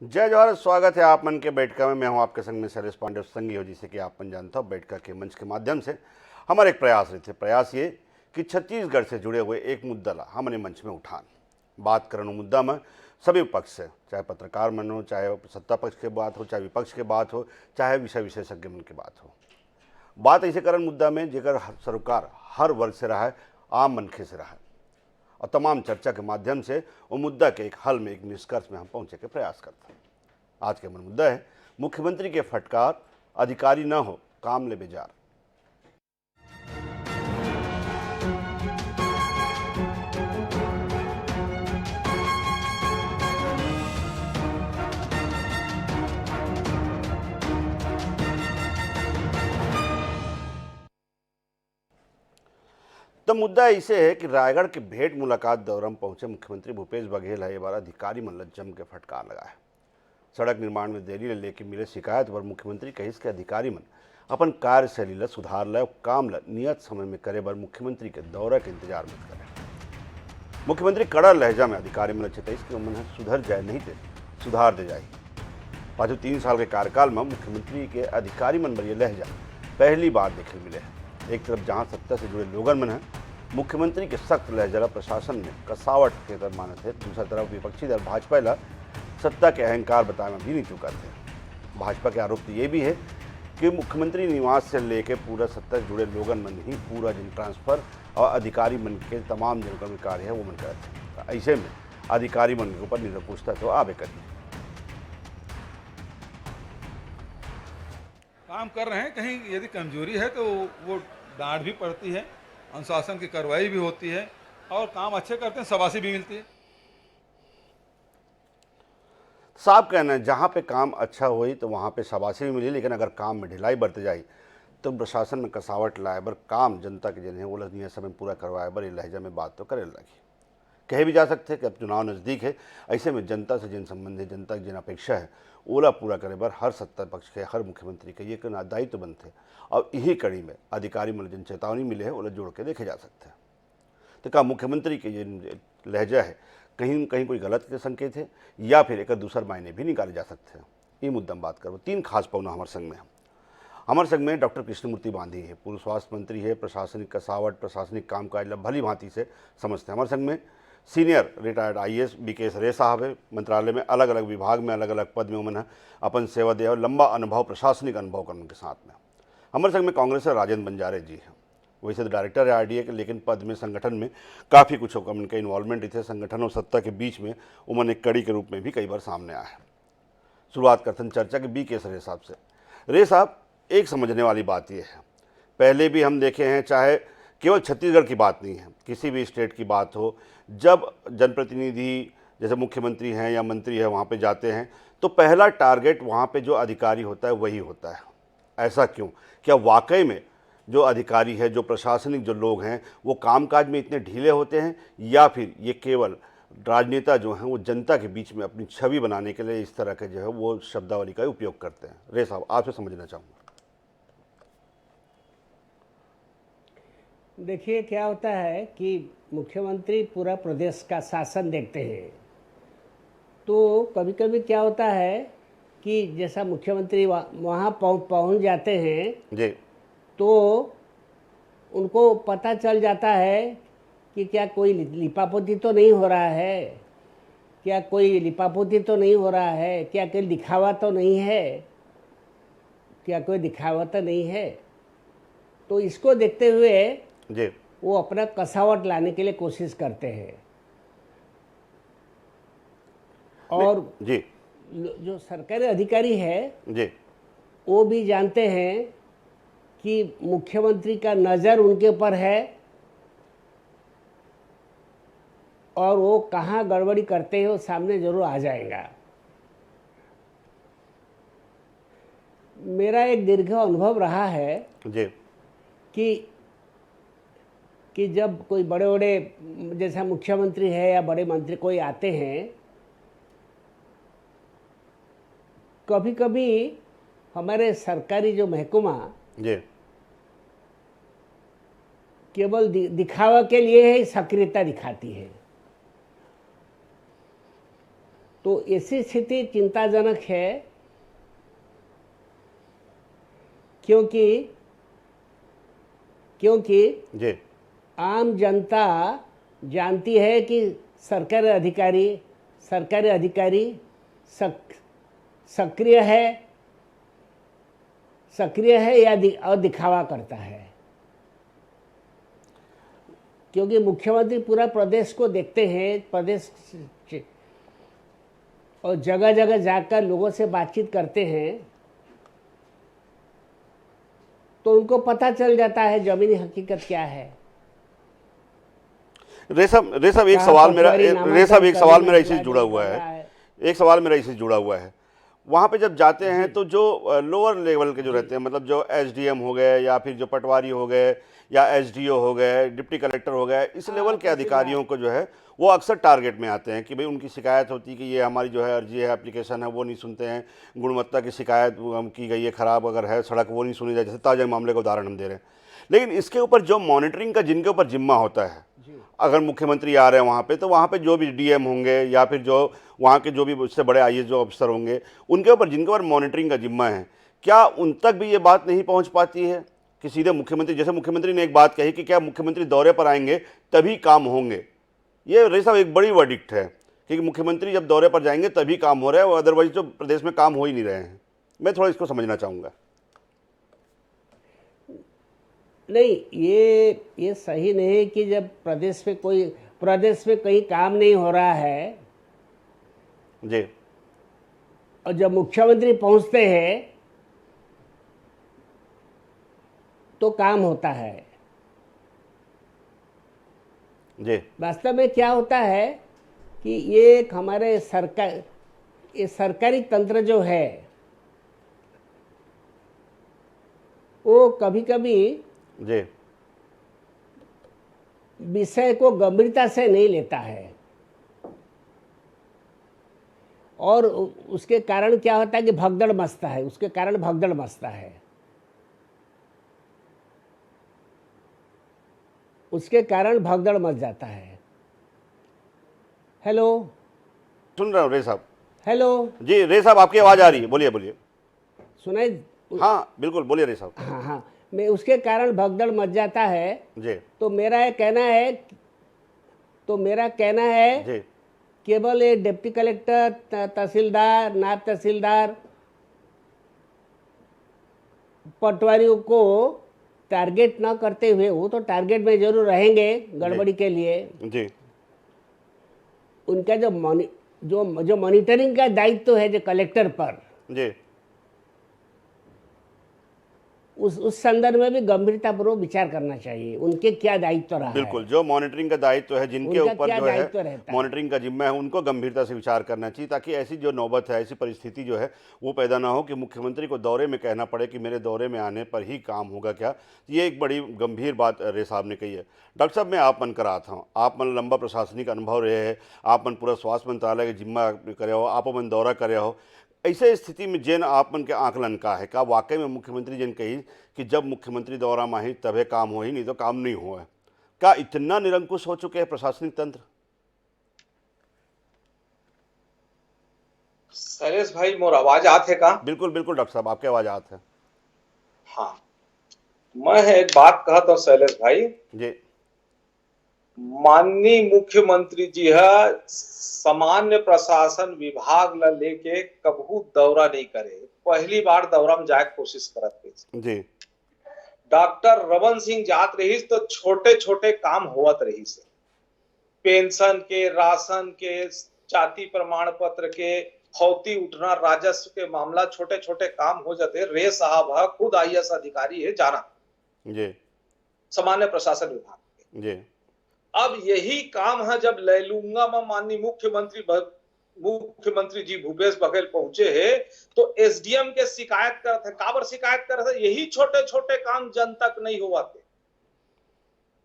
जय जवाहर, स्वागत है आप मन के बैठका में। मैं हूं आपके संग में शैलेश पांडे संगी हो, जिसे कि आप मन जानता हो। बैठका के मंच के माध्यम से हमारे एक प्रयास रहते प्रयास ये कि छत्तीसगढ़ से जुड़े हुए एक मुद्दा ला हमने मंच में उठान बात करनो मुद्दा में सभी पक्ष से, चाहे पत्रकार मन हो, चाहे सत्ता पक्ष के बात हो, चाहे विपक्ष के बात हो, चाहे विषय विशेषज्ञ मन की बात हो। बात ऐसे करन मुद्दा में जेकर सरोकार हर वर्ग से रहा है, आम मनखे से रहा है, और तमाम चर्चा के माध्यम से वो मुद्दा के एक हल में, एक निष्कर्ष में हम पहुंचे के प्रयास करते हैं। आज के मन मुद्दा है मुख्यमंत्री के फटकार, अधिकारी न हो काम ले बेजार। तो मुद्दा ऐसे है कि रायगढ़ के भेंट मुलाकात दौरान पहुंचे मुख्यमंत्री भूपेश बघेल है बार अधिकारी मन जम के फटकार लगाए। सड़क निर्माण में देरी लेके मिले शिकायत पर मुख्यमंत्री कहिस के अधिकारी मन अपन कार्यशैली ला सुधार लाए, काम ला नियत समय में करे बर मुख्यमंत्री के दौरे के इंतजार मत करे। मुख्यमंत्री कड़ा लहजा में अधिकारी मन चेताइस कि मन सुधर जाए, नहीं दे सुधार दे जाए। पाछू 3 साल के कार्यकाल में मुख्यमंत्री के अधिकारी मन बर ये लहजा पहली बार देखे मिले हैं। एक तरफ जहां सत्ता से जुड़े लोगन मन है मुख्यमंत्री के सख्त लहजा प्रशासन में कसावट के तरह मानत है, दूसरा तरफ विपक्षी दल भाजपा ला सत्ता के अहंकार बताना भी नहीं चुका थे। भाजपा के आरोप तो ये भी है कि मुख्यमंत्री निवास से लेकर पूरा सत्ता से जुड़े लोगन मन ही पूरा जिन ट्रांसफर और अधिकारी मन के तमाम जिनका भी कार्य है वो मन करते हैं। ऐसे में अधिकारी मन के ऊपर निरपूछता तो आवे करिए काम कर रहे हैं। कहीं यदि कमजोरी है तो वो डांट भी पड़ती है, अनुशासन की कार्रवाई भी होती है और काम अच्छे करते हैं, शाबाशी भी मिलती है। साफ कहना है जहाँ पे काम अच्छा हुई तो वहाँ पे शाबाशी भी मिली, लेकिन अगर काम में ढिलाई बरत जाए तो प्रशासन में कसावट लाए बर काम जनता के जन है वो नियत समय पूरा करवाए बर ये लहजा में बात तो करे लगी। कहे भी जा सकते हैं कि अब चुनाव नज़दीक है, ऐसे में जनता से जिन संबंध है, जनता की जिन अपेक्षा है ओला पूरा करे बर हर सत्ता पक्ष के, हर मुख्यमंत्री के ये दायित्व बनते, और यही कड़ी में अधिकारी मन जिन चेतावनी मिले है ओला जोड़ के देखे जा सकते हैं। तो क्या मुख्यमंत्री के ये लहजा है कहीं कहीं कोई गलत के संकेत है, या फिर एक दूसर मायने भी निकाले जा सकते हैं। ये मुद्दा हम बात करो। 3 खास पौना हमारे संग में डॉक्टर कृष्णमूर्ति बांधी है, पूर्व स्वास्थ्य मंत्री है, प्रशासनिक कसावट, प्रशासनिक कामकाज भली भांति से समझते हैं। हमारे संग में सीनियर रिटायर्ड IAS BK रे साहब है, मंत्रालय में अलग अलग विभाग में अलग अलग पद में उमन है अपन सेवा दे और लंबा अनुभव, प्रशासनिक अनुभव करने के साथ में। हमारे संग में कांग्रेस से राजेंद्र बंजारे जी हैं, वैसे तो डायरेक्टर है RDA के, लेकिन पद में संगठन में काफ़ी कुछ होकर उनका इन्वॉल्वमेंट थे। संगठन और सत्ता के बीच में उमन एक कड़ी के रूप में भी कई बार सामने आया है। शुरुआत करते हैं चर्चा के BK रे साहब से। रे साहब, एक समझने वाली बात यह है, पहले भी हम देखे हैं, चाहे केवल छत्तीसगढ़ की बात नहीं है, किसी भी स्टेट की बात हो, जब जनप्रतिनिधि जैसे मुख्यमंत्री हैं या मंत्री है वहाँ पे जाते हैं तो पहला टारगेट वहाँ पे जो अधिकारी होता है वही होता है। ऐसा क्यों? क्या वाकई में जो अधिकारी है, जो प्रशासनिक जो लोग हैं, वो कामकाज में इतने ढीले होते हैं, या फिर ये केवल राजनेता जो हैं वो जनता के बीच में अपनी छवि बनाने के लिए इस तरह के जो है वो शब्दावली का उपयोग करते हैं? रे साहब, आपसे समझना चाहूँगा। देखिए, क्या होता है कि मुख्यमंत्री पूरा प्रदेश का शासन देखते हैं, तो कभी कभी क्या होता है कि जैसा मुख्यमंत्री वहाँ पहुँच जाते हैं जी, तो उनको पता चल जाता है कि क्या कोई लिपापोती तो नहीं हो रहा है, क्या कोई लिपापोती तो नहीं हो रहा है, क्या कोई दिखावा तो नहीं है, क्या कोई दिखावा तो नहीं है। तो इसको देखते हुए जी, वो अपना कसावट लाने के लिए कोशिश करते हैं। और जी, जो सरकारी अधिकारी है जी, वो भी जानते हैं कि मुख्यमंत्री का नज़र उनके ऊपर है और वो कहाँ गड़बड़ी करते हैं वो सामने जरूर आ जाएगा। मेरा एक दीर्घ अनुभव रहा है जी, कि जब कोई बड़े बड़े जैसा मुख्यमंत्री है या बड़े मंत्री कोई आते हैं, कभी कभी हमारे सरकारी जो महकमा जी, केवल दिखावा के लिए ही सक्रियता दिखाती है। तो ऐसी स्थिति चिंताजनक है, क्योंकि जी आम जनता जानती है कि सरकारी अधिकारी सक्रिय है या और दिखावा करता है। क्योंकि मुख्यमंत्री पूरा प्रदेश को देखते हैं, प्रदेश और जगह जगह जाकर लोगों से बातचीत करते हैं, तो उनको पता चल जाता है जमीनी हकीकत क्या है। रेशम एक कहाँ सवाल मेरा पटवारी नामांकन एक सवाल मेरा इसी करने से जुड़ा में हुआ लगा है। एक सवाल मेरा इसी से जुड़ा हुआ है। वहाँ पे जब जाते हैं तो जो लोअर लेवल के जो रहते हैं, मतलब जो एसडीएम हो गए या फिर जो पटवारी हो गए या एसडीओ हो गए, डिप्टी कलेक्टर हो गए, इस लेवल के अधिकारियों को जो है वो अक्सर टारगेट में आते हैं कि भाई उनकी शिकायत होती है कि ये हमारी जो है अर्जी है, एप्लीकेशन है, वो नहीं सुनते हैं, गुणवत्ता की शिकायत की गई है, ख़राब अगर है सड़क वो नहीं सुनी जाए, जैसे ताज़ा मामले का उदाहरण हम दे रहे हैं। लेकिन इसके ऊपर जो मॉनिटरिंग का जिनके ऊपर जिम्मा होता है, अगर मुख्यमंत्री आ रहे हैं वहाँ पे, तो वहाँ पे जो भी डीएम होंगे या फिर जो वहाँ के जो भी उससे बड़े आईएएस जो अफसर होंगे, उनके ऊपर जिनके ऊपर मॉनिटरिंग का जिम्मा है, क्या उन तक भी ये बात नहीं पहुँच पाती है कि सीधे मुख्यमंत्री, जैसे मुख्यमंत्री ने एक बात कही कि क्या मुख्यमंत्री दौरे पर आएंगे तभी काम होंगे। ये रेशा एक बड़ी वर्डिक्ट है कि मुख्यमंत्री जब दौरे पर जाएंगे तभी काम हो रहा है, अदरवाइज तो प्रदेश में काम हो ही नहीं रहे हैं। मैं थोड़ा इसको समझना चाहूँगा। नहीं, ये सही नहीं कि जब प्रदेश में कहीं काम नहीं हो रहा है जी, और जब मुख्यमंत्री पहुंचते हैं तो काम होता है। जी वास्तव में क्या होता है कि ये एक हमारे सरकारी तंत्र जो है वो कभी कभी जी विषय को गंभीरता से नहीं लेता है, और उसके कारण क्या होता है कि भगदड़ मचता है, उसके कारण भगदड़ मच जाता है। हेलो, सुन रहा हूँ रे साहब। हेलो, जी रे साहब, आपकी आवाज़ आ रही है, बोलिए बोलिए। सुनाई? हाँ बिल्कुल, बोलिए रे साहब। हाँ, मैं उसके कारण भगदड़ मच जाता है। जी तो मेरा कहना है जी केवल ये डिप्टी कलेक्टर, तहसीलदार, नायब तहसीलदार, पटवारियों को टारगेट न करते हुए, वो तो टारगेट में जरूर रहेंगे गड़बड़ी के लिए, जी उनका जो मॉनिटरिंग का दायित्व है जो कलेक्टर पर, जी उस संदर्भ में भी गंभीरतापूर्वक विचार करना चाहिए। उनके क्या दायित्व रहा है, बिल्कुल, जो मॉनिटरिंग का दायित्व है, जिनके उनका ऊपर क्या जो दायित्व है रहता है। मॉनिटरिंग का जिम्मा है, उनको गंभीरता से विचार करना चाहिए, ताकि ऐसी जो नौबत है, ऐसी परिस्थिति जो है वो पैदा ना हो कि मुख्यमंत्री को दौरे में कहना पड़े कि मेरे दौरे में आने पर ही काम होगा क्या। ये एक बड़ी गंभीर बात रे साहब ने कही है। डॉक्टर साहब, मैं आप मन कर आता हूँ, आप मन लंबा प्रशासनिक अनुभव रहे हैं, आप मन पूरा स्वास्थ्य मंत्रालय के जिम्मा करे हो, आप मन दौरा करे हो, ऐसे स्थिति में जैन आप मन के आकलन का है, का वाकई में मुख्यमंत्री जैन कही कि जब मुख्यमंत्री दौरा माही तभी काम हो ही, नहीं तो काम नहीं हुआ है, क्या इतना निरंकुश हो चुके हैं प्रशासनिक तंत्र? शैलेश भाई, मोर आवाज आते का? बिल्कुल बिल्कुल डॉक्टर साहब, आपकी आवाज आते है। हाँ, मैं एक बात कहता हूँ शैलेश भाई। जी माननीय मुख्यमंत्री जी है सामान्य प्रशासन विभाग ला लेके कबहू दौरा नहीं करे, पहली बार दौरा में जाए कोशिश करते। जी डॉक्टर रमन सिंह जात रही तो छोटे छोटे काम होवत रही से, पेंशन के, राशन के, जाति प्रमाण पत्र के, फौती उठना, राजस्व के मामला, छोटे छोटे काम हो जाते। रे साहब है, खुद आईएएस अधिकारी है, जाना जी सामान्य प्रशासन विभाग के। जी अब यही काम है जब लैलूंगा में माननीय मुख्यमंत्री जी भूपेश बघेल पहुंचे है तो एसडीएम के शिकायत करते, काबर शिकायत करते, यही छोटे छोटे काम जन तक नहीं हुआ थे।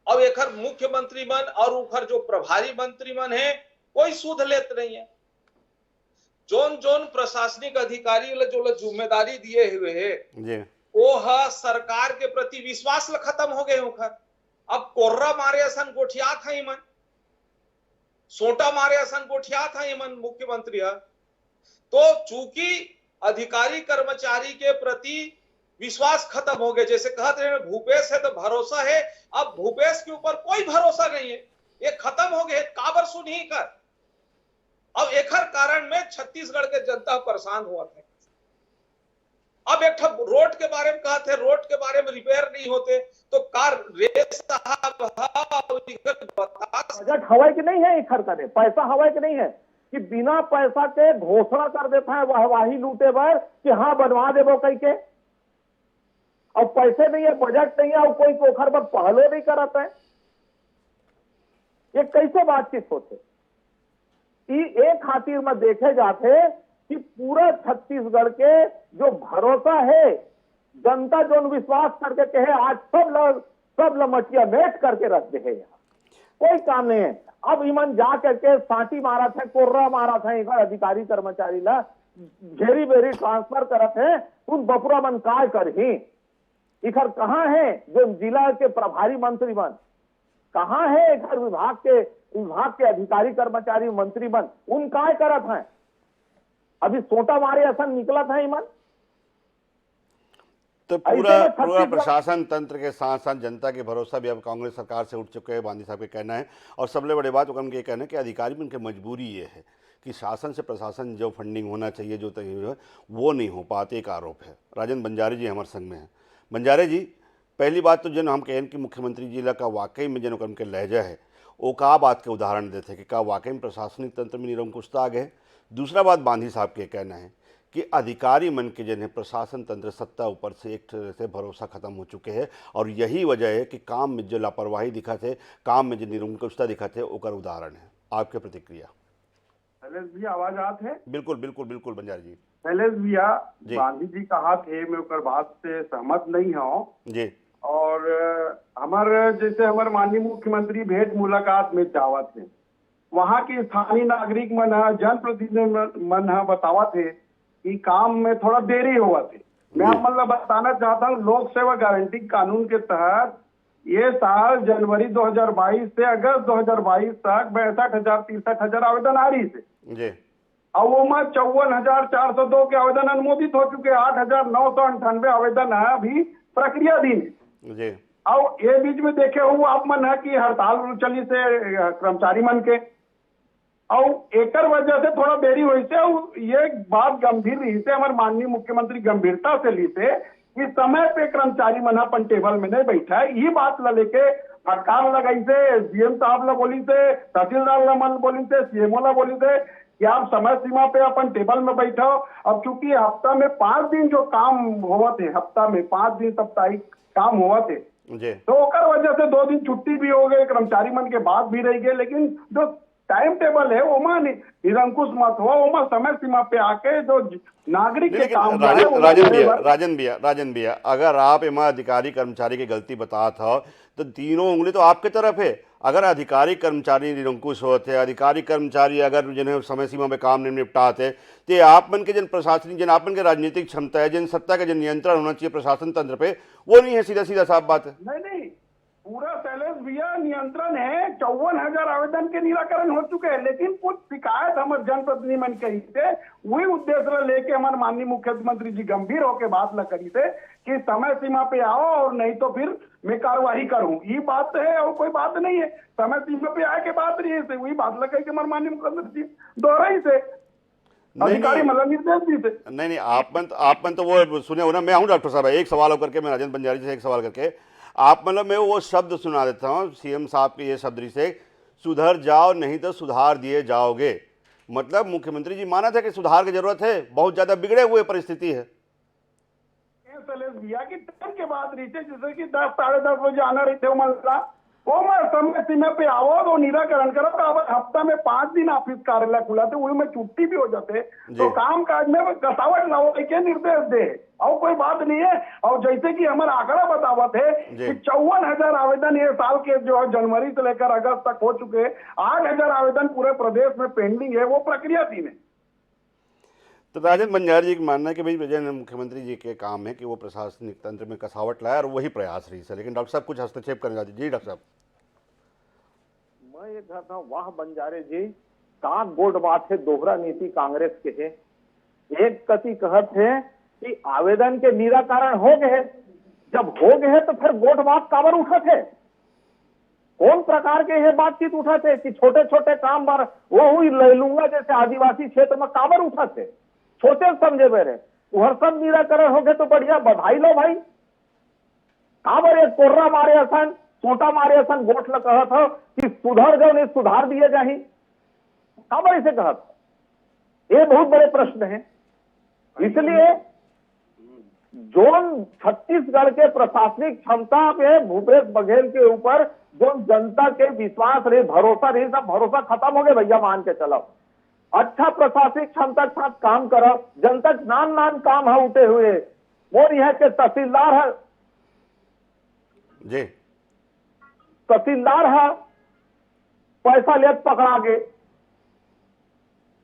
अब एक मुख्यमंत्री मन और उखर जो प्रभारी मंत्री मन है कोई सुध लेत नहीं है। जोन जोन प्रशासनिक अधिकारी जो जिम्मेदारी दिए हुए है वो है सरकार के प्रति विश्वास खत्म हो गए उखर। अब कोर्रा मारे असन गोठिया था इमन, सोटा मारे असन गोठिया था इमन मुख्यमंत्री है तो चूंकि अधिकारी कर्मचारी के प्रति विश्वास खत्म हो गया, जैसे कहते हैं भूपेश है तो भरोसा है, अब भूपेश के ऊपर कोई भरोसा नहीं है, ये खत्म हो गए काबर सुन ही कर। अब एकर कारण में छत्तीसगढ़ के जनता परेशान हुआ था। अब एक रोड के बारे में कहा थे, रोड के बारे में रिपेयर नहीं होते तो कार रेस साहब बजट हवाई की नहीं है, इखर करे पैसा हवाई की नहीं है कि बिना पैसा के घोषणा कर देता है वाहवाही लूटे बर कि हाँ बनवा देबो कह के, और पैसे नहीं है, बजट नहीं है, और कोई पोखर पर पहलो नहीं करता है। ये कैसे बातचीत होते? एक खातिर में देखे जाते कि पूरा छत्तीसगढ़ के जो भरोसा है, जनता जो विश्वास करके कहे आज सब लमटिया मेट करके रख दे है, कोई काम नहीं है। अब ईमन जा करके साटी मारा था, कोर्रा मारा था, एक अधिकारी कर्मचारी ला घेरी बेरी ट्रांसफर करत है, उन बपुरा मन काय कर ही इधर कहाँ है जो जिला के प्रभारी मंत्री बन, कहाँ है इधर विभाग के अधिकारी कर्मचारी मंत्री बन, उन काय करत है? अभी सोटा मारे ऐसा निकला था ईमन। तो पूरा प्रशासन तंत्र के साथ साथ जनता के भरोसा भी अब कांग्रेस सरकार से उठ चुके हैं, गांधी साहब का कहना है। और सबसे बड़ी बात उनका ये कहना है कि अधिकारी में उनकी मजबूरी ये है कि शासन से प्रशासन जो फंडिंग होना चाहिए जो है वो नहीं हो पाते, एक आरोप है। राजेंद्र बंजारे जी हमारे संग में हैं। बंजारे जी, पहली बात तो जन हम कहें कि मुख्यमंत्री जी का वाकई में जन उनके लहजा है वो का बात के उदाहरण देते कि का वाकई में प्रशासनिक तंत्र में निरंकुशता आ गए। दूसरा बात गांधी साहब के कहना है कि अधिकारी मन के जन प्रशासन तंत्र सत्ता ऊपर से एक तरह से भरोसा खत्म हो चुके हैं, और यही वजह है कि काम में जो लापरवाही दिखा थे, काम में जो निरंकुशता दिखा थे, ओकर उदाहरण है। आपके प्रतिक्रिया? शैलेश भैया आवाज आत है? बिल्कुल बिल्कुल बिल्कुल बंजारे जी। शैलेश भैया, गांधी जी कहा थे, मैं उनकर बात से सहमत नहीं हूँ जी। और हमारे जैसे हमारे माननीय मुख्यमंत्री भेंट मुलाकात में जावत थे, वहाँ के स्थानीय नागरिक मन जनप्रतिनिधि मन बतावा थे कि काम में थोड़ा देरी हुआ थे। मैं आप मतलब बताना चाहता हूँ, लोक सेवा गारंटी कानून के तहत ये साल जनवरी 2022 से अगस्त 2022 तक 62,000-63,000 आवेदन आ रही थे, और वो में 54,402 के आवेदन अनुमोदित हो चुके, 8,998 आवेदन है अभी प्रक्रियाधीन। और ये बीच में देखे हुए आप मन है कि हड़ताल चली से कर्मचारी मन के, और एक वजह से थोड़ा देरी हुई से, ये बात गंभीर रही से हमारे माननीय मुख्यमंत्री गंभीरता से ली से कि समय पे कर्मचारी मन अपन टेबल में नहीं बैठा है। ये बात ला लेके फटकार लगाई से, एसडीएम साहब ला बोली से, तहसीलदार ला मन बोली से, सीएमओ ला बोली से कि आप समय सीमा पे अपन टेबल में बैठो। अब चूंकि हफ्ता में 5 दिन जो काम हुआ थे, हफ्ता में 5 दिन साप्ताहिक काम हुआ थे, तो ओकर वजह से 2 दिन छुट्टी भी हो गई, कर्मचारी मन के बात भी रह गए। लेकिन जो टाइम टेबल है ओमा निरंकुश मत हो, ओमा समय सीमा पे आके जो नागरिक के काम राजन भैया, अगर आप एमा अधिकारी कर्मचारी की गलती बता था तो तीनों उंगली तो आपके तरफ है। अगर अधिकारी कर्मचारी निरंकुश होते, अधिकारी कर्मचारी अगर जिन्हें समय सीमा में काम नहीं निपटाते, तो आप मन के जन प्रशासनिक जन आप मन के राजनीतिक क्षमता है, जन सत्ता का जन नियंत्रण होना चाहिए प्रशासन तंत्र पे, वो नहीं है। सीधा सीधा साफ बात है। नहीं, पूरा शैलेश भैया नियंत्रण है। 54,000 आवेदन के निराकरण हो चुके हैं, लेकिन कुछ शिकायत हमारे जनप्रतिनिधि मन कही थे, वही उद्देश्य लेके हमारे माननीय मुख्यमंत्री जी गंभीर होके बात ला करी थे कि समय सीमा पे आओ और नहीं तो फिर मैं कार्यवाही करूं। ये बात है और कोई बात नहीं है। समय सीमा पे आए के बात रही है, वही बात ला कही हमारे माननीय मुख्यमंत्री जी दोहराई से अधिकारी मतलब निर्देश दी थे। नहीं, आप मन तो वो सुने हो ना। मैं हूँ डॉक्टर साहब, एक सवाल होकर के मैं राजेंद्र बंजारे जी से एक सवाल करके आप मतलब मैं वो शब्द सुना देता हूँ सीएम साहब के, ये शब्द से सुधर जाओ नहीं तो सुधार दिए जाओगे। मतलब मुख्यमंत्री जी माना था कि सुधार की जरूरत है, बहुत ज्यादा बिगड़े हुए परिस्थिति है। भैया की टाइम के बाद रही थे, जैसे कि 10 साढ़े 10 बजे आना रही थे वो मैं समय सीमा पे आओ तो निराकरण करो। तो अब हफ्ता में 5 दिन ऑफिस कार्यालय खुला थे, वही में छुट्टी भी हो जाते, तो काम काज में कसावट लाओ के निर्देश दे, और कोई बात नहीं है। और जैसे कि हमारा आंकड़ा बतावत है कि 54,000 आवेदन ये साल के जो है जनवरी से लेकर अगस्त तक हो चुके, 8,000 आवेदन पूरे प्रदेश में पेंडिंग है, वो प्रक्रियाधीन है। तो राजेंद्र बंजारे जी का मानना है कि भाई मुख्यमंत्री जी के काम है कि वो प्रशासनिक तंत्र में कसावट लाए और वही प्रयास रही है। लेकिन डॉक्टर साहब कुछ हस्तक्षेप करना चाहते जी? डॉक्टर साहब, मैं ये कहता हूँ, वाह बंजारे जी, का गोड बात है, दोहरा नीति कांग्रेस के है। एक कति कहत है कि आवेदन के निराकरण हो गए, जब हो गए तो फिर वोट बात काबर उठत है? कौन प्रकार के ये बातचीत उठत है कि छोटे छोटे काम बार वो हुई ले लूंगा, जैसे आदिवासी क्षेत्र में काबर उठत है? सोचे समझे मेरे वह सब निराकरण हो गए तो बढ़िया, बधाई लो भाई। काबर एक कोर्रा मारे असन, सोटा मारे असन, गोठ ल कहत हो कि सुधर जाओ, नहीं सुधार दिए जाही, काबर इसे कहत? ये बहुत बड़े प्रश्न है। इसलिए जोन छत्तीसगढ़ के प्रशासनिक क्षमता पे भूपेश बघेल के ऊपर जो जनता के विश्वास रहे, भरोसा रहे, सब भरोसा खत्म हो गए भैया। मान के चलो अच्छा प्रशासनिक क्षमता के साथ काम करो, जनता नान नान काम है उठे हुए। और यह के तहसीलदार है जी, तहसीलदार है पैसा ले पकड़ा गे,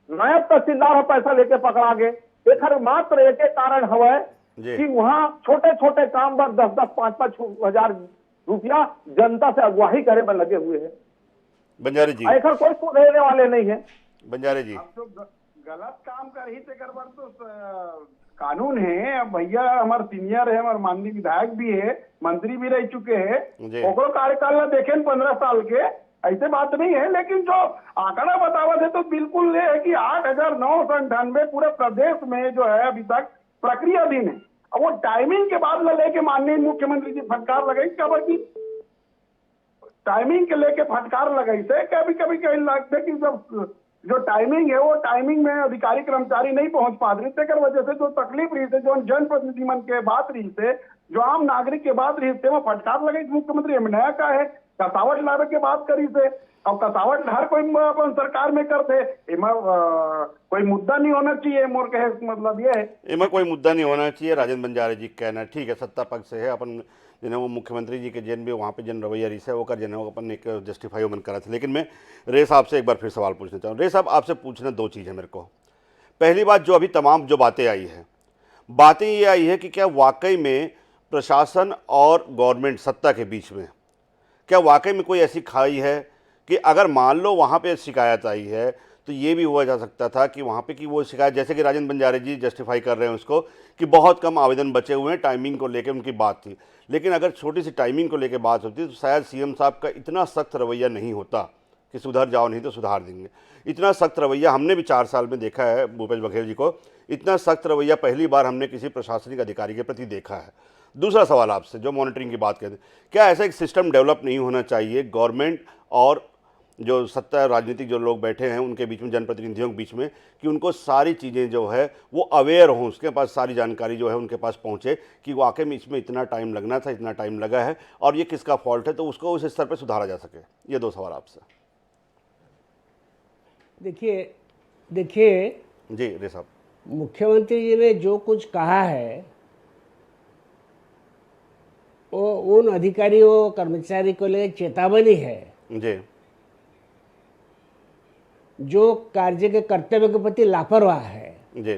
नायब तहसीलदार है पैसा लेके पकड़ा गे। एक मात्र एक कारण हवा जी। कि वहां छोटे छोटे काम पर 10-10, 5-5 हजार रुपया जनता से अगुवाही करे में लगे हुए हैं। बंजारे जी, ऐसा कोई सुधरने वाले नहीं है। बंजारे जी, अब तो गलत काम कर ही कर बार तो कानून है। अब भैया हमारे सीनियर है, हमारे माननीय विधायक भी है, मंत्री भी रह चुके हैं, जी। ओकरो कार्यकाल में देखे 15 साल के, ऐसे बात नहीं है। लेकिन जो आंकड़ा बतावत है तो बिल्कुल ये है कि 8,998 पूरे प्रदेश में जो है अभी तक प्रक्रियाधीन है। अब वो टाइमिंग के बाद लेके माननीय मुख्यमंत्री जी फटकार लगाई, खबर की टाइमिंग के लेके फटकार लगाई थे। कभी कभी कहीं लगता कि जब जो टाइमिंग है वो टाइमिंग में अधिकारी कर्मचारी नहीं पहुंच पा रही थे, वजह से जो तकलीफ रही थे, जो जनप्रतिनिधि मन के बात रही थे, जो आम नागरिक के बात रही थे, वो फटकार लगाई मुख्यमंत्री। हम नया का है कसावट लावे के बात करी थे। अब कसावट हर कोई अपन सरकार में करते, कोई मुद्दा नहीं होना चाहिए। मोर कहे मतलब ये है इनमें कोई मुद्दा नहीं होना चाहिए। राजेंद्र बंजारे जी कहना ठीक है, सत्ता पक्ष से है अपन जिन्हें वो मुख्यमंत्री जी के जन भी वहाँ पे जन रवैया रही है वो कर जिन्हें अपन एक जस्टिफाई मन करा था। लेकिन मैं रे साहब से एक बार फिर सवाल पूछना चाहूँ। रे साहब, आपसे पूछना दो चीज़ है मेरे को। पहली बात, जो अभी तमाम जो बातें आई है, बातें ये आई है कि क्या वाकई में प्रशासन और गवर्नमेंट सत्ता के बीच में क्या वाकई में कोई ऐसी खाई है कि अगर मान लो वहाँ पे शिकायत आई है तो ये भी हुआ जा सकता था कि वहाँ पे कि वो शिकायत, जैसे कि राजेंद्र बंजारे जी जस्टिफाई कर रहे हैं उसको कि बहुत कम आवेदन बचे हुए हैं, टाइमिंग को लेकर उनकी बात थी। लेकिन अगर छोटी सी टाइमिंग को लेकर बात होती तो शायद सीएम साहब का इतना सख्त रवैया नहीं होता कि सुधर जाओ नहीं तो सुधार देंगे। इतना सख्त रवैया हमने भी 4 साल में देखा है भूपेश बघेल जी को। इतना सख्त रवैया पहली बार हमने किसी प्रशासनिक अधिकारी के प्रति देखा है। दूसरा सवाल आपसे, जो मॉनिटरिंग की बात कहते हैं, क्या ऐसा एक सिस्टम डेवलप नहीं होना चाहिए गवर्नमेंट और जो सत्ता राजनीतिक जो लोग बैठे हैं उनके बीच में, जनप्रतिनिधियों के बीच में, कि उनको सारी चीज़ें जो है वो अवेयर हों, उसके पास सारी जानकारी जो है उनके पास पहुंचे कि वाकई में इसमें इतना टाइम लगना था, इतना टाइम लगा है और ये किसका फॉल्ट है, तो उसको उस स्तर पर सुधारा जा सके। ये 2 सवाल आपसे। देखिए जी रे साहब, मुख्यमंत्री जी ने जो कुछ कहा है वो उन अधिकारियों कर्मचारी को लिए चेतावनी है जी जो कार्य के कर्तव्य के प्रति लापरवाह है। जी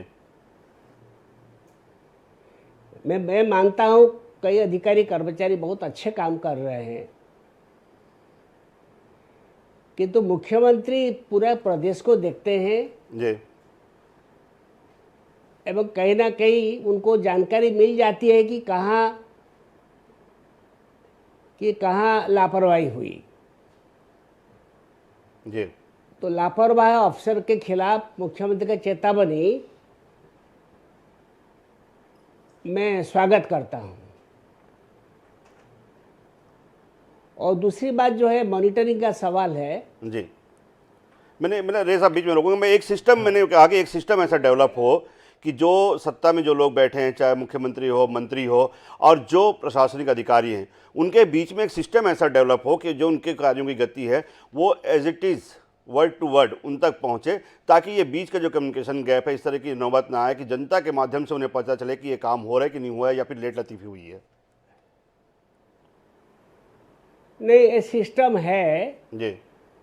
मैं मानता हूं कई अधिकारी कर्मचारी बहुत अच्छे काम कर रहे हैं, किंतु मुख्यमंत्री पूरा प्रदेश को देखते हैं जी एवं कहीं ना कहीं उनको जानकारी मिल जाती है कि कहाँ लापरवाही हुई। जी तो लापरवाह अफसर के खिलाफ मुख्यमंत्री का चेतावनी मैं स्वागत करता हूं। और दूसरी बात जो है मॉनिटरिंग का सवाल है, जी मैंने रे साहब बीच में रोकूंगा। मैं एक सिस्टम, मैंने कहा कि एक सिस्टम ऐसा डेवलप हो कि जो सत्ता में जो लोग बैठे हैं, चाहे मुख्यमंत्री हो, मंत्री हो, और जो प्रशासनिक अधिकारी हैं, उनके बीच में एक सिस्टम ऐसा डेवलप हो कि जो उनके कार्यों की गति है वो as it is word to word उन तक पहुँचे, ताकि ये बीच का जो कम्युनिकेशन गैप है इस तरह की नौबत ना आए कि जनता के माध्यम से उन्हें पता चले कि ये काम हो रहा है कि नहीं हुआ है या फिर लेट लतीफ़ी हुई है। नहीं, ये सिस्टम है। जी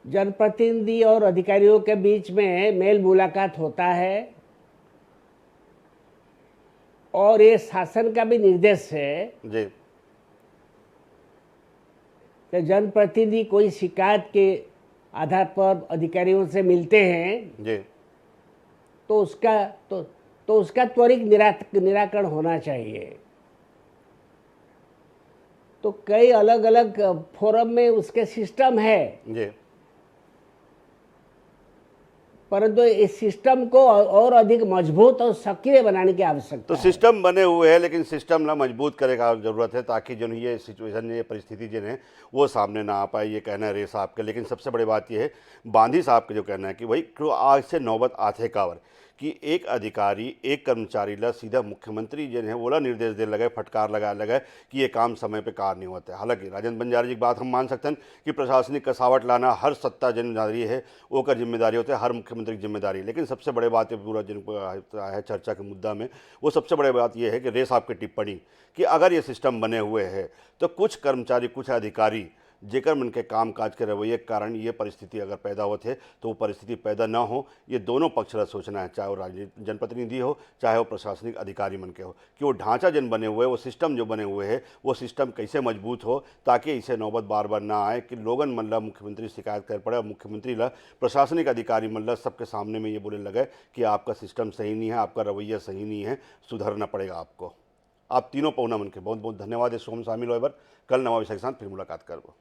जनप्रतिनिधि और अधिकारियों के बीच में मेल मुलाकात होता है और ये शासन का भी निर्देश है जी कि जनप्रतिनिधि कोई शिकायत के आधार पर अधिकारियों से मिलते हैं जी तो उसका तो तो उसका त्वरित निराकरण होना चाहिए। तो कई अलग अलग फोरम में उसके सिस्टम है, जी। परंतु इस सिस्टम को और अधिक मजबूत और सक्रिय बनाने की आवश्यकता तो है। सिस्टम बने हुए हैं, लेकिन सिस्टम ना मजबूत करे का जरूरत है, ताकि जो ये सिचुएशन, ये परिस्थिति जो है वो सामने ना आ पाए। ये कहना है रे साहब का। लेकिन सबसे बड़ी बात ये है बांधी साहब का जो कहना है कि भाई क्यों आज से नौबत आथे कावर कि एक अधिकारी एक कर्मचारी ला सीधा मुख्यमंत्री जो है वो ला निर्देश दे लगे, फटकार लगा कि ये काम समय पे कार नहीं होता है। हालांकि राजेंद्र बंजारे जी की बात हम मान सकते हैं कि प्रशासनिक कसावट लाना हर सत्ता जिम्मेदारी है, ओकर जिम्मेदारी होते हैं, हर मुख्यमंत्री की जिम्मेदारी। लेकिन सबसे बड़ी बात है पूरा जिन है चर्चा के मुद्दा में, वो सबसे बड़ी बात यह है कि रे साहब की टिप्पणी कि अगर ये सिस्टम बने हुए हैं तो कुछ कर्मचारी, कुछ अधिकारी जेकर मन के काम काज के रवैये के कारण ये परिस्थिति अगर पैदा होते तो वो परिस्थिति पैदा ना हो। ये दोनों पक्ष का सोचना है, चाहे वो जनप्रतिनिधि हो चाहे वो प्रशासनिक अधिकारी मन के हो, कि वो ढांचा जन बने हुए, वो सिस्टम जो बने हुए हैं, वो सिस्टम कैसे मजबूत हो ताकि इसे नौबत बार बार ना आए कि लोगन मन ला मुख्यमंत्री शिकायत कर पड़े और मुख्यमंत्री ला प्रशासनिक अधिकारी मन ला सबके सामने में ये बोले लगे कि आपका सिस्टम सही नहीं है, आपका रवैया सही नहीं है, सुधरना पड़ेगा आपको। आप तीनों पौना मन के बहुत बहुत धन्यवाद। इस शो में शामिल होए बर। कल नवा विषय के साथ फिर मुलाकात करबो।